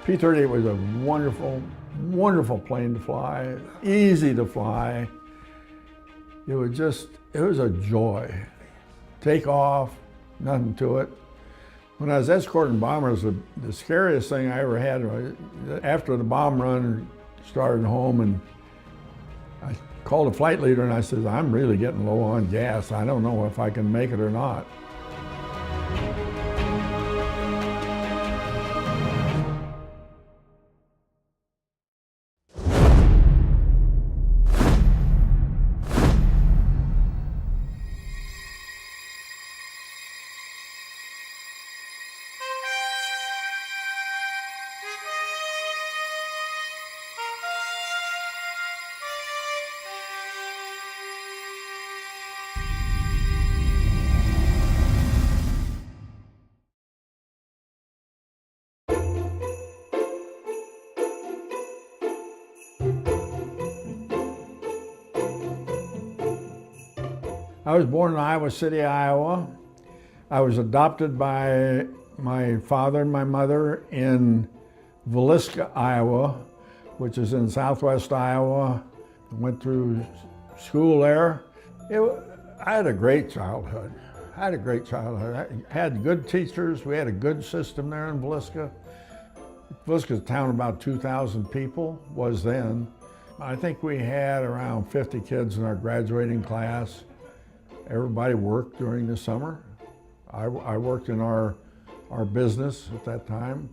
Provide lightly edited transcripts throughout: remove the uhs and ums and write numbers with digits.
P-38 was a wonderful, wonderful plane to fly, easy to fly. It was a joy. Take off, nothing to it. When I was escorting bombers, the scariest thing I ever had was after the bomb run started home, and I called the flight leader and I said, I'm really getting low on gas. I don't know if I can make it or not. I was born in Iowa City, Iowa. I was adopted by my father and my mother in Villisca, Iowa, which is in southwest Iowa. Went through school there. I had a great childhood. I had good teachers. We had a good system there in Villisca. Villisca's a town of about 2,000 people, was then. I think we had around 50 kids in our graduating class. Everybody worked during the summer. I worked in our business at that time.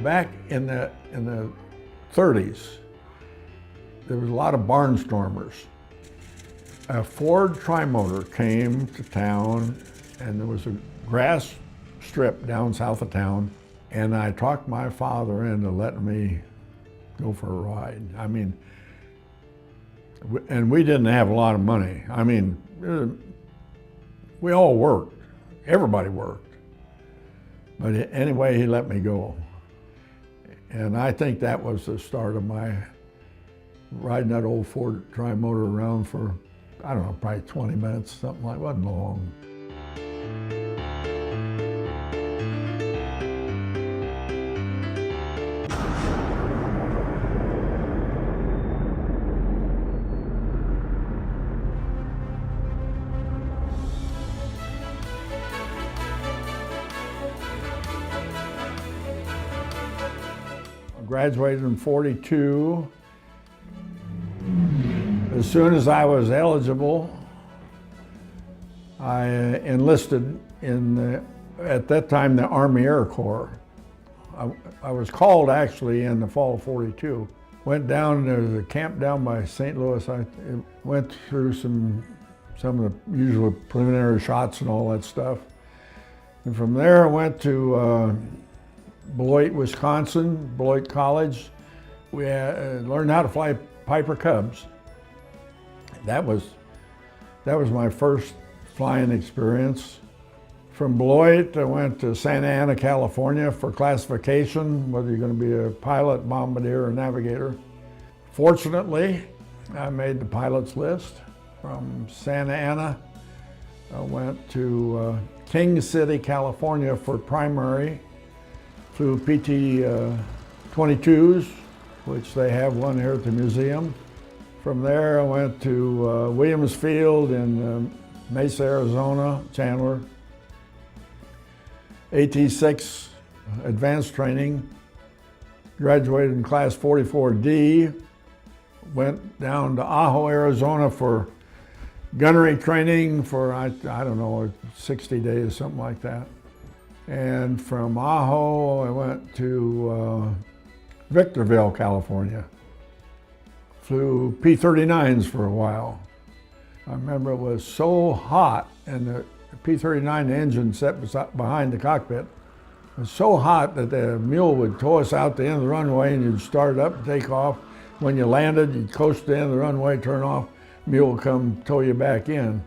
Back in the 30s, there was a lot of barnstormers. A Ford Trimotor came to town, and there was a grass strip down south of town, and I talked my father into letting me go for a ride. I mean, and we didn't have a lot of money. I mean, we all worked. Everybody worked. But anyway, he let me go. And I think that was the start of my riding that old Ford Trimotor around for, I don't know, probably 20 minutes, something like that. It wasn't long. Graduated in '42. As soon as I was eligible, I enlisted in at that time, the Army Air Corps. I was called actually in the fall of '42. Went down, there was a camp down by St. Louis. I went through some of the usual preliminary shots and all that stuff. And from there I went to Beloit, Wisconsin, Beloit College. We learned how to fly Piper Cubs. That was my first flying experience. From Beloit, I went to Santa Ana, California for classification, whether you're going to be a pilot, bombardier, or navigator. Fortunately, I made the pilot's list. From Santa Ana, I went to King City, California for primary. Flew PT-22s, which they have one here at the museum. From there, I went to Williams Field in Mesa, Arizona, Chandler. AT-6 advanced training. Graduated in class 44D. Went down to Ajo, Arizona for gunnery training for, I don't know, 60 days, something like that. And from Ajo, I went to Victorville, California. Flew P-39s for a while. I remember it was so hot, and the P-39 engine set behind the cockpit. It was so hot that the mule would tow us out the end of the runway, and you'd start up and take off. When you landed, you'd coast to the end of the runway, turn off, mule would come tow you back in.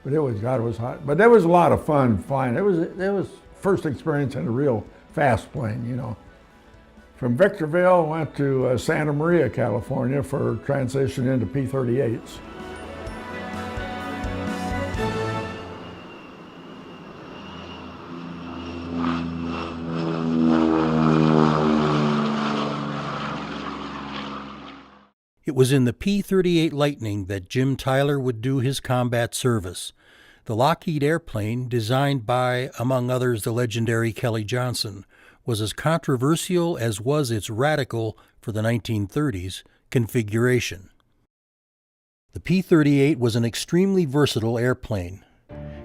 But it was, God, it was hot. But that was a lot of fun flying. It was first experience in a real fast plane, you know. From Victorville, went to Santa Maria, California for transition into P-38s. It was in the P-38 Lightning that JimTyler would do his combat service. The Lockheed airplane, designed by, among others, the legendary Kelly Johnson, was as controversial as was its radical, for the 1930s, configuration. The P-38 was an extremely versatile airplane.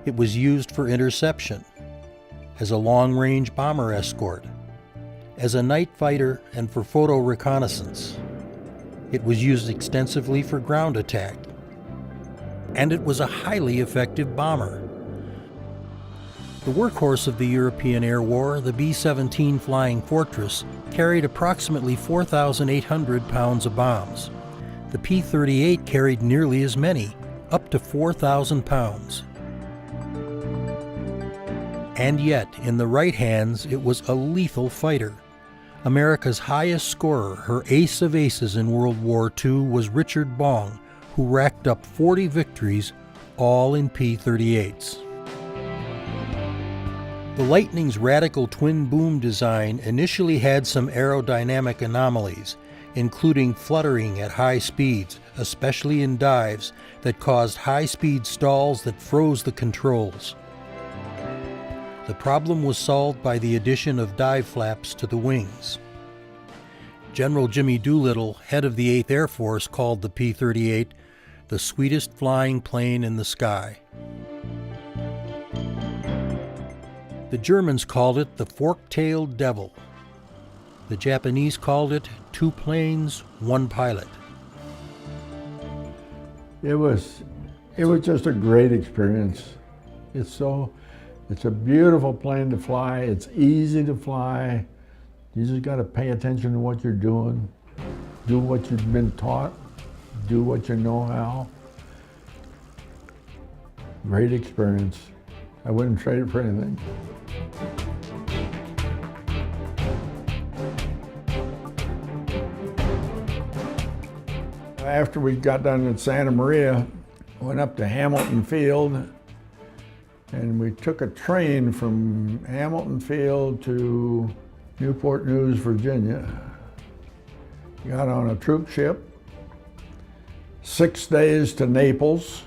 It was used for interception, as a long-range bomber escort, as a night fighter, and for photo reconnaissance. It was used extensively for ground attack, and it was a highly effective bomber. The workhorse of the European Air War, the B-17 Flying Fortress, carried approximately 4,800 pounds of bombs. The P-38 carried nearly as many, up to 4,000 pounds. And yet, in the right hands, it was a lethal fighter. America's highest scorer, her ace of aces in World War II, was Richard Bong, who racked up 40 victories, all in P-38s. The Lightning's radical twin-boom design initially had some aerodynamic anomalies, including fluttering at high speeds, especially in dives, that caused high-speed stalls that froze the controls. The problem was solved by the addition of dive flaps to the wings. General Jimmy Doolittle, head of the 8th Air Force, called the P-38 the sweetest flying plane in the sky. The Germans called it the fork-tailed devil. The Japanese called it 2 planes, 1 pilot. It was just a great experience. It's a beautiful plane to fly. It's easy to fly. You just got to pay attention to what you're doing. Do what you've been taught. Do what you know how. Great experience. I wouldn't trade it for anything. After we got done at Santa Maria, went up to Hamilton Field, and we took a train from Hamilton Field to Newport News, Virginia. Got on a troop ship, 6 days to Naples.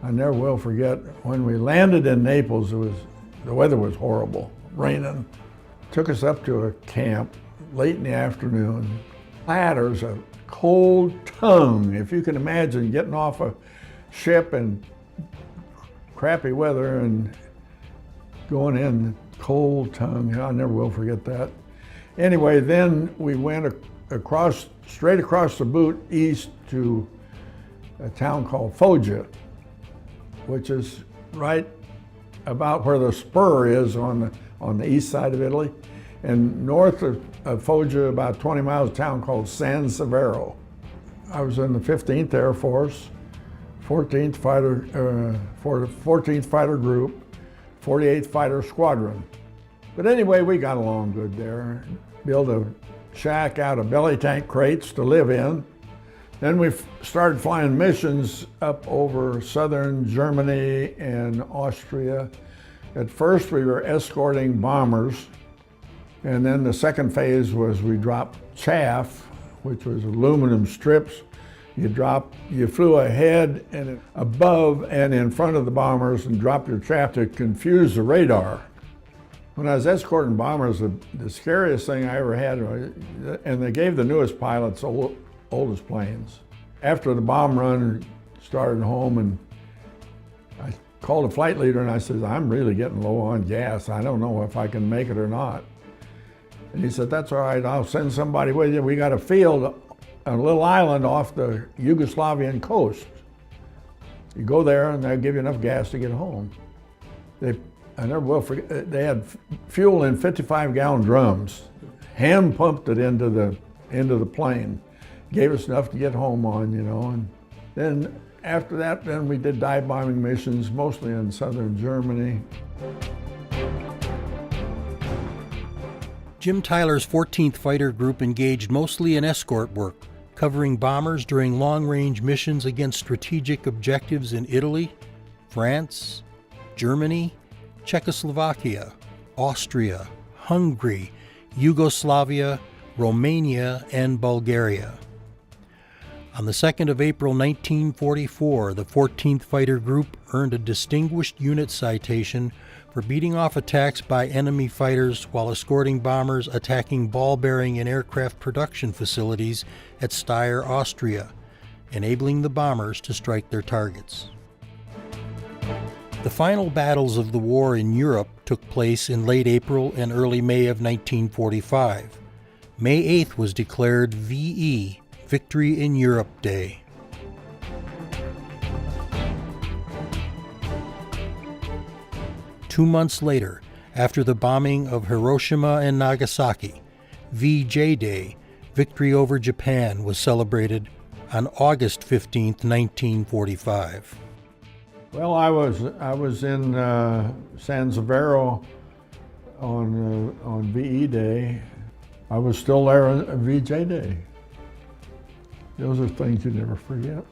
I never will forget when we landed in Naples, the weather was horrible, raining. Took us up to a camp late in the afternoon. There's a cold tongue, if you can imagine getting off a ship in crappy weather and going in cold tongue. I never will forget that. Anyway, then we went straight across the boot east to a town called Foggia, which is right about where the spur is on the east side of Italy. And north of Foggia, about 20 miles, a town called San Severo. I was in the 15th Air Force, 14th Fighter Group, 48th Fighter Squadron. But anyway, we got along good there. Built a shack out of belly tank crates to live in. Then we started flying missions up over southern Germany and Austria. At first we were escorting bombers, and then the second phase was we dropped chaff, which was aluminum strips. You flew ahead and above and in front of the bombers and dropped your chaff to confuse the radar. When I was escorting bombers, the scariest thing I ever had, and they gave the newest pilots oldest planes. After the bomb run started home, and I called a flight leader and I said, I'm really getting low on gas. I don't know if I can make it or not. And he said, that's all right, I'll send somebody with you. We got a field, a little island off the Yugoslavian coast. You go there and they'll give you enough gas to get home. I never will forget, they had fuel in 55-gallon drums, hand pumped it into the plane. Gave us enough to get home on, and then after that, then we did dive bombing missions, mostly in southern Germany. JimTyler's 14th Fighter Group engaged mostly in escort work, covering bombers during long-range missions against strategic objectives in Italy, France, Germany, Czechoslovakia, Austria, Hungary, Yugoslavia, Romania, and Bulgaria. On the 2nd of April 1944, the 14th Fighter Group earned a Distinguished Unit Citation for beating off attacks by enemy fighters while escorting bombers attacking ball-bearing and aircraft production facilities at Steyr, Austria, enabling the bombers to strike their targets. The final battles of the war in Europe took place in late April and early May of 1945. May 8th was declared VE, Victory in Europe Day. Two months later, after the bombing of Hiroshima and Nagasaki, VJ Day, Victory over Japan, was celebrated on August 15, 1945. Well, I was in San Severo on VE Day. I was still there on VJ Day. Those are things you never forget.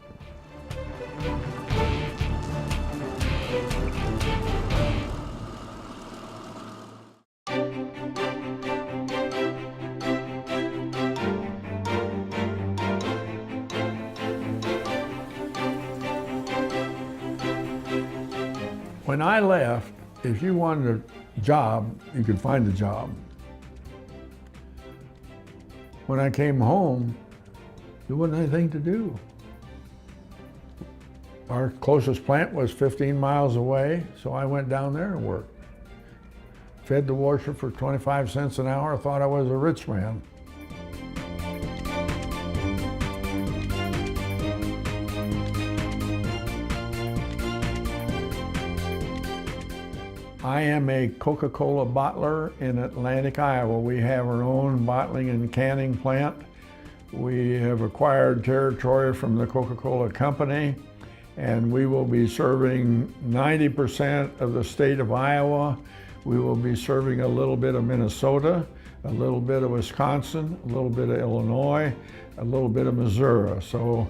When I left, if you wanted a job, you could find a job. When I came home, there wasn't anything to do. Our closest plant was 15 miles away, so I went down there and worked. Fed the washer for 25 cents an hour, thought I was a rich man. I am a Coca-Cola bottler in Atlantic, Iowa. We have our own bottling and canning plant. We have acquired territory from the Coca-Cola company, and we will be serving 90% of the state of Iowa. We will be serving a little bit of Minnesota, a little bit of Wisconsin, a little bit of Illinois, a little bit of Missouri. So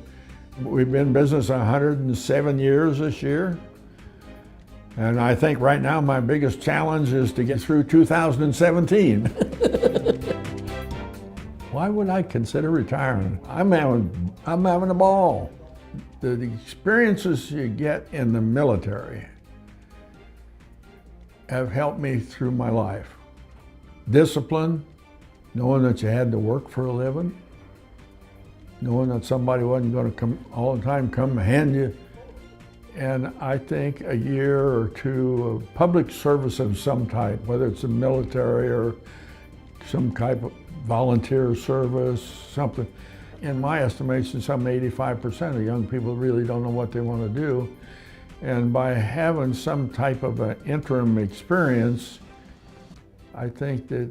we've been in business 107 years this year. And I think right now my biggest challenge is to get through 2017. Why would I consider retiring? I'm having a ball. The experiences you get in the military have helped me through my life. Discipline, knowing that you had to work for a living, knowing that somebody wasn't going to come all the time, come hand you. And I think a year or two of public service of some type, whether it's the military or some type of volunteer service, something. In my estimation, some 85% of young people really don't know what they want to do. And by having some type of an interim experience, I think that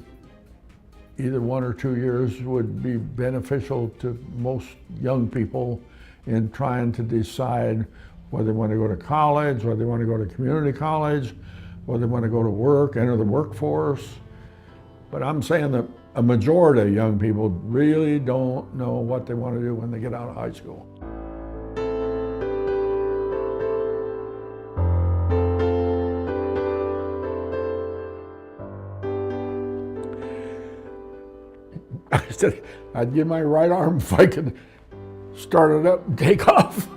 either 1 or 2 years would be beneficial to most young people in trying to decide whether they want to go to college, whether they want to go to community college, whether they want to go to work, enter the workforce. But I'm saying that a majority of young people really don't know what they want to do when they get out of high school. I said, I'd give my right arm if I could start it up and take off.